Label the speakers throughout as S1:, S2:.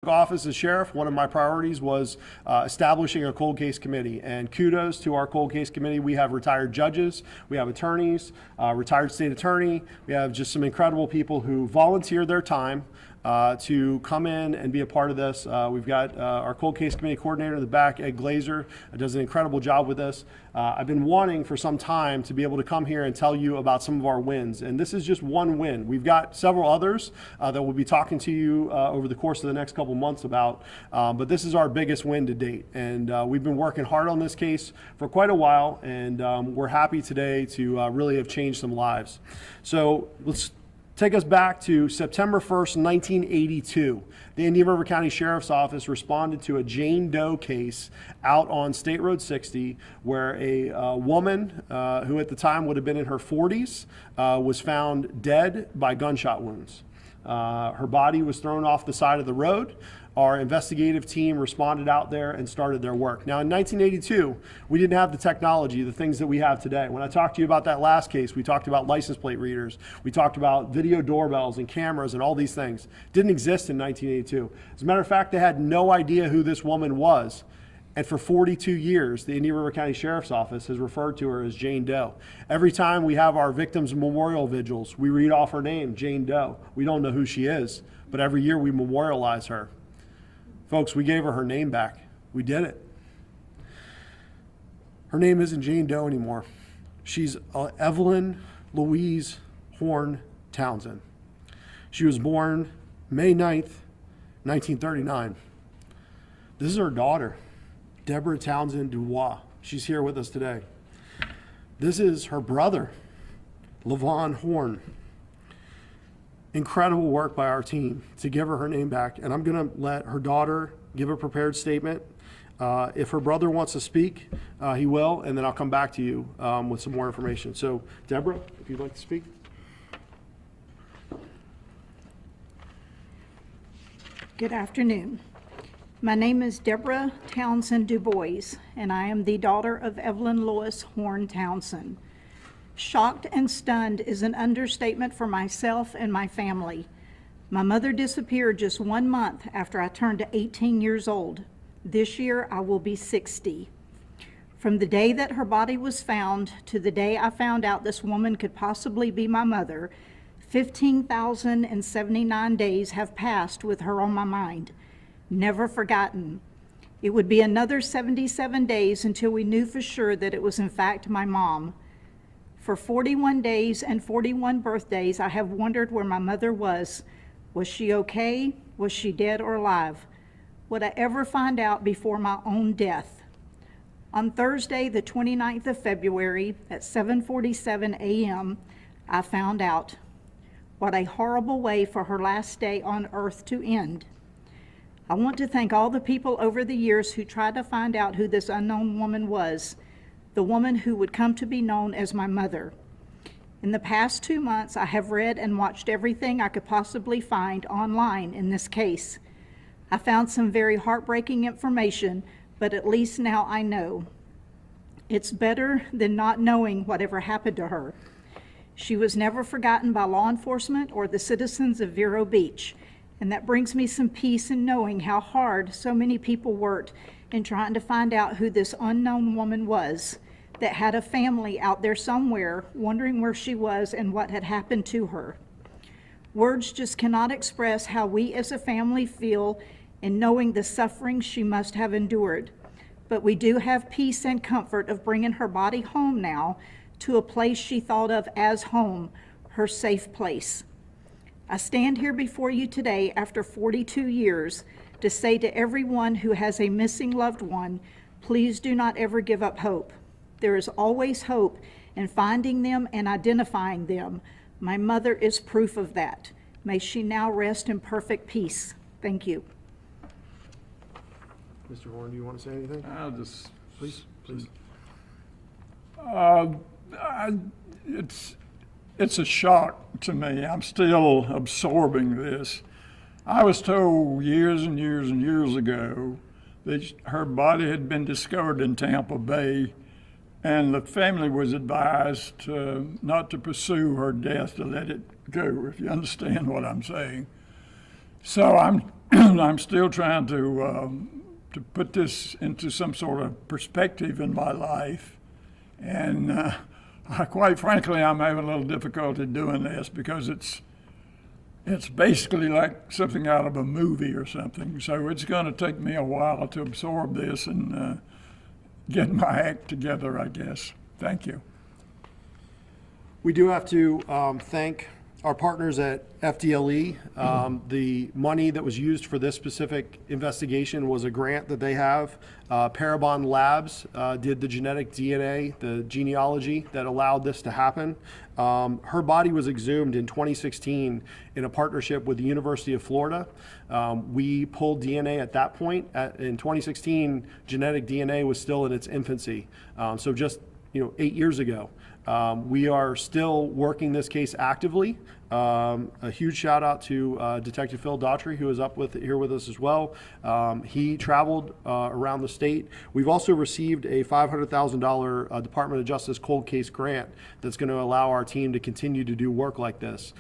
S1: Office as sheriff, one of my priorities was establishing a cold case committee, and kudos to our cold case committee. We have retired judges, we have attorneys, retired state attorney, we have just some incredible people who volunteer their time to come in and be a part of this. We've got our cold case committee coordinator in the back, Ed Glazer, does an incredible job with this. I've been wanting for some time to be able to come here and tell you about some of our wins, and this is just one win. We've got several others that we'll be talking to you over the course of the next couple months about, but this is our biggest win to date, and we've been working hard on this case for quite a while, and we're happy today to really have changed some lives. So let's take us back to September 1st, 1982. The Indian River County Sheriff's Office responded to a Jane Doe case out on State Road 60 where a woman who at the time would have been in her 40s was found dead by gunshot wounds. Her body was thrown off the side of the road. Our investigative team responded out there and started their work. Now in 1982, we didn't have the technology, the things that we have today. When I talked to you about that last case, we talked about license plate readers, we talked about video doorbells and cameras and all these things. Didn't exist in 1982. As a matter of fact, they had no idea who this woman was. And for 42 years, the Indian River County Sheriff's Office has referred to her as Jane Doe. Every time we have our victims' memorial vigils, we read off her name, Jane Doe. We don't know who she is, but every year we memorialize her. Folks, we gave her name back. We did it. Her name isn't Jane Doe anymore. She's Evelyn Louise Horn Townsend. She was born May 9th, 1939. This is her daughter, Deborah Townsend Dubois. She's here with us today. This is her brother, Levon Horn. Incredible work by our team to give her name back, and I'm going to let her daughter give a prepared statement. If her brother wants to speak, he will, and then I'll come back to you with some more information. So, Deborah, if you'd like to speak.
S2: Good afternoon. My name is Deborah Townsend Dubois, and I am the daughter of Evelyn Lois Horn Townsend. Shocked and stunned is an understatement for myself and my family. My mother disappeared just 1 month after I turned 18 years old. This year I will be 60. From the day that her body was found to the day I found out this woman could possibly be my mother, 15,079 days have passed with her on my mind. Never forgotten. It would be another 77 days until we knew for sure that it was in fact my mom. For 41 days and 41 birthdays, I have wondered where my mother was. Was she okay? Was she dead or alive? Would I ever find out before my own death? On Thursday, the 29th of February at 7:47 a.m., I found out. What a horrible way for her last day on earth to end. I want to thank all the people over the years who tried to find out who this unknown woman was. The woman who would come to be known as my mother. In the past 2 months, I have read and watched everything I could possibly find online in this case. I found some very heartbreaking information, but at least now I know. It's better than not knowing whatever happened to her. She was never forgotten by law enforcement or the citizens of Vero Beach, and that brings me some peace in knowing how hard so many people worked in trying to find out who this unknown woman was that had a family out there somewhere wondering where she was and what had happened to her. Words just cannot express how we as a family feel in knowing the suffering she must have endured. But we do have peace and comfort of bringing her body home now to a place she thought of as home, her safe place. I stand here before you today after 42 years to say to everyone who has a missing loved one, please do not ever give up hope. There is always hope in finding them and identifying them. My mother is proof of that. May she now rest in perfect peace. Thank you.
S1: Mr. Horn, do you want to say anything?
S3: I'll just,
S1: Please.
S3: it's a shock to me. I'm still absorbing this. I was told years and years and years ago that her body had been discovered in Tampa Bay, and the family was advised not to pursue her death, to let it go, if you understand what I'm saying. So I'm I'm still trying to put this into some sort of perspective in my life. And quite frankly, I'm having a little difficulty doing this because it's basically like something out of a movie or something. So it's going to take me a while to absorb this and get my act together, I guess. Thank you.
S1: We do have to thank our partners at FDLE. The money that was used for this specific investigation was a grant that they have. Parabon Labs did the genetic DNA, the genealogy that allowed this to happen. Her body was exhumed in 2016 in a partnership with the University of Florida. We pulled DNA at that point. In 2016, genetic DNA was still in its infancy. So just 8 years ago. We are still working this case actively. A huge shout out to Detective Phil Daughtry, who is here with us as well. He traveled around the state. We've also received a $500,000 Department of Justice cold case grant that's going to allow our team to continue to do work like this.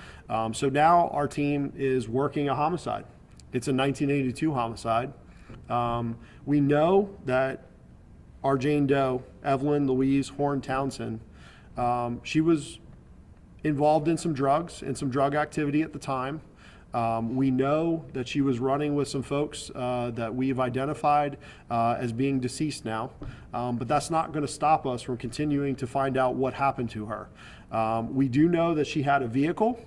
S1: So now our team is working a homicide. It's a 1982 homicide. We know that our Jane Doe, Evelyn Louise Horn Townsend, she was involved in some drugs and some drug activity at the time. We know that she was running with some folks that we've identified as being deceased now, but that's not going to stop us from continuing to find out what happened to her. We do know that she had a vehicle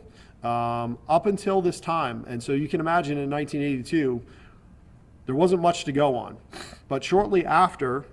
S1: up until this time, and so you can imagine in 1982, there wasn't much to go on. But shortly after,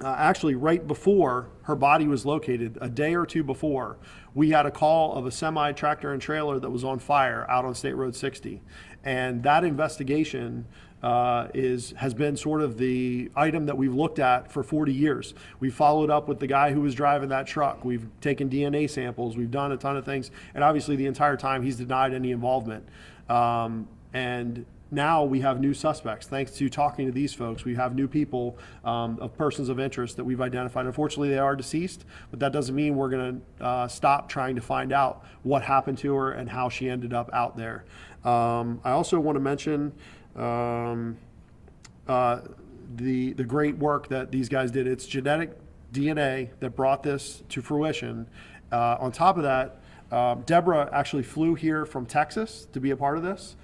S1: actually right before her body was located, a day or two before, we had a call of a semi tractor and trailer that was on fire out on State Road 60. And that investigation has been sort of the item that we've looked at for 40 years. We followed up with the guy who was driving that truck. We've taken DNA samples. We've done a ton of things. And obviously the entire time he's denied any involvement. And now we have new suspects. Thanks to talking to these folks, we have new people of persons of interest that we've identified. Unfortunately, they are deceased, but that doesn't mean we're going to stop trying to find out what happened to her and how she ended up out there. I also want to mention the great work that these guys did. It's genetic DNA that brought this to fruition. On top of that, Deborah actually flew here from Texas to be a part of this.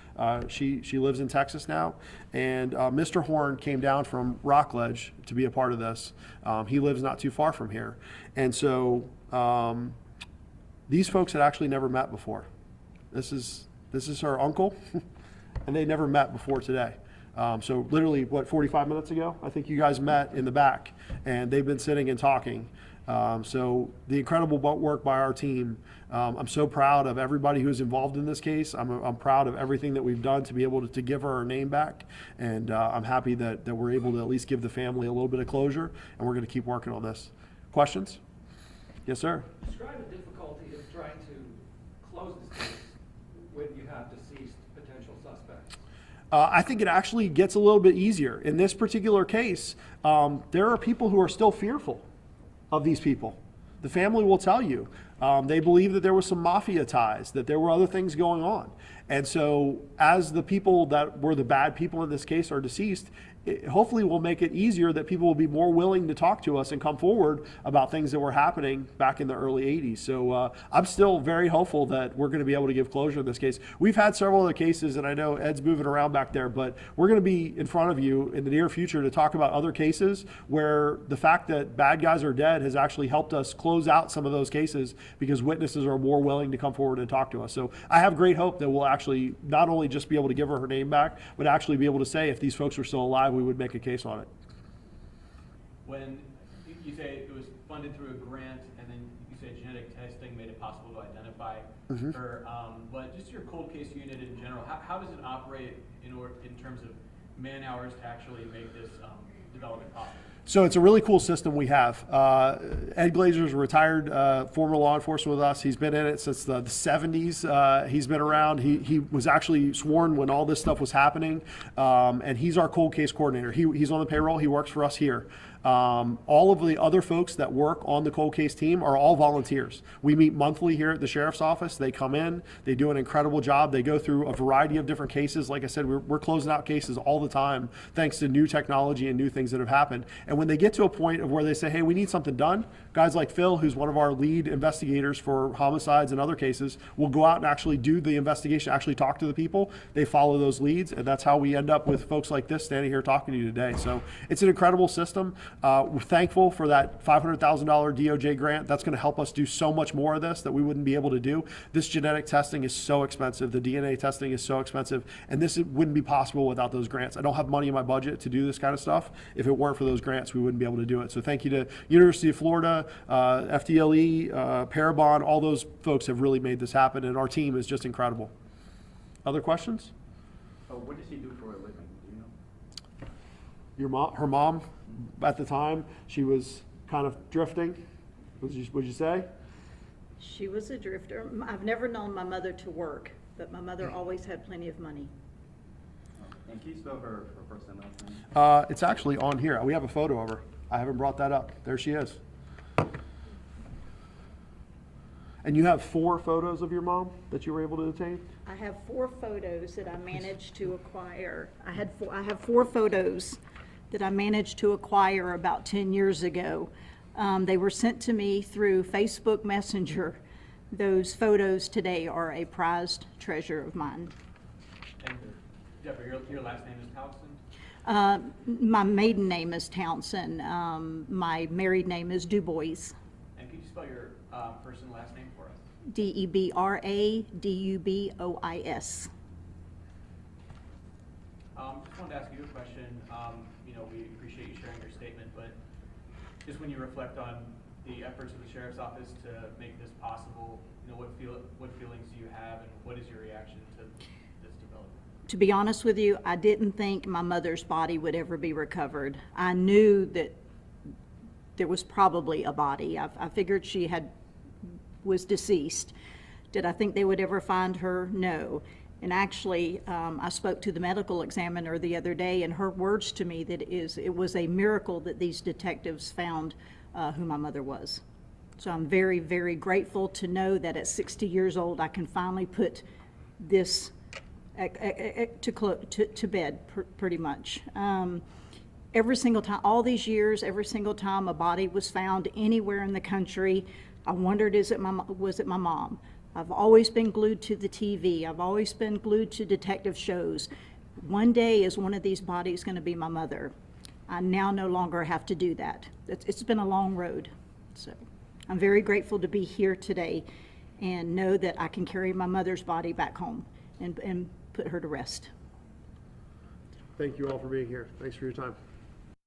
S1: She lives in Texas now, and Mr. Horn came down from Rockledge to be a part of this. He lives not too far from here, and so these folks had actually never met before. This is her uncle, and they never met before today. So literally, 45 minutes ago, I think you guys met in the back, and they've been sitting and talking. So the incredible work by our team. I'm so proud of everybody who's involved in this case. I'm proud of everything that we've done to be able to give her name back. And I'm happy that we're able to at least give the family a little bit of closure, and we're going to keep working on this. Questions? Yes, sir.
S4: Describe the difficulty of trying to close this case when you have deceased potential suspects.
S1: I think it actually gets a little bit easier. In this particular case, there are people who are still fearful of these people. The family will tell you. They believe that there was some mafia ties, that there were other things going on. And so as the people that were the bad people in this case are deceased, it hopefully will make it easier that people will be more willing to talk to us and come forward about things that were happening back in the early 80s. So I'm still very hopeful that we're going to be able to give closure in this case. We've had several other cases, and I know Ed's moving around back there, but we're going to be in front of you in the near future to talk about other cases where the fact that bad guys are dead has actually helped us close out some of those cases because witnesses are more willing to come forward and talk to us. So I have great hope that we'll actually not only just be able to give her name back, but actually be able to say if these folks were still alive, we would make a case on it.
S5: When you say it was funded through a grant, and then you say genetic testing made it possible to identify her, but just your cold case unit in general, how does it operate in terms of man hours to actually make this development possible?
S1: So it's a really cool system we have. Ed Glazer's a retired former law enforcement with us. He's been in it since the 70s. He's been around. He was actually sworn when all this stuff was happening, and he's our cold case coordinator. He's on the payroll. He works for us here. All of the other folks that work on the cold case team are all volunteers. We meet monthly here at the sheriff's office. They come in, they do an incredible job. They go through a variety of different cases. Like I said, we're closing out cases all the time thanks to new technology and new things that have happened. And when they get to a point of where they say, hey, we need something done, guys like Phil, who's one of our lead investigators for homicides and other cases, will go out and actually do the investigation, actually talk to the people. They follow those leads, and that's how we end up with folks like this standing here talking to you today. So it's an incredible system. We're thankful for that $500,000 DOJ grant. That's going to help us do so much more of this that we wouldn't be able to do. This genetic testing is so expensive. The DNA testing is so expensive, and this wouldn't be possible without those grants. I don't have money in my budget to do this kind of stuff. If it weren't for those grants, we wouldn't be able to do it. So thank you to University of Florida, FDLE, Parabon. All those folks have really made this happen, and our team is just incredible. Other questions?
S6: What does she do for a living? Do you know?
S1: Your mom, her mom, at the time, she was kind of drifting. Would you say?
S2: She was a drifter. I've never known my mother to work, but my mother always had plenty of money.
S6: And can you spell her first and last name?
S1: It's actually on here. We have a photo of her. I haven't brought that up. There she is. And you have 4 photos of your mom that you were able to obtain?
S2: I have 4 photos that I managed to acquire. I have 4 photos that I managed to acquire about 10 years ago. They were sent to me through Facebook Messenger. Those photos today are a prized treasure of mine.
S5: And Deborah, your last name is Townsend?
S2: My maiden name is Townsend. My married name is DuBois.
S5: And could you spell your first and last name for us?
S2: DebraDubois.
S5: Just wanted to ask you a question. We appreciate you sharing your statement, but just when you reflect on the efforts of the sheriff's office to make this possible, what feelings do you have, and what is your reaction to this development?
S2: To be honest with you, I didn't think my mother's body would ever be recovered. I knew that there was probably a body. I figured she was deceased. Did I think they would ever find her? No. And actually, I spoke to the medical examiner the other day, and her words to me that it was a miracle that these detectives found who my mother was. So I'm very, very grateful to know that at 60 years old, I can finally put this to bed, pretty much. Every single time, all these years, every single time a body was found anywhere in the country, I wondered, was it my mom? I've always been glued to the TV. I've always been glued to detective shows. One day, is one of these bodies going to be my mother? I now no longer have to do that. It's been a long road. So I'm very grateful to be here today and know that I can carry my mother's body back home and put her to rest.
S1: Thank you all for being here. Thanks for your time.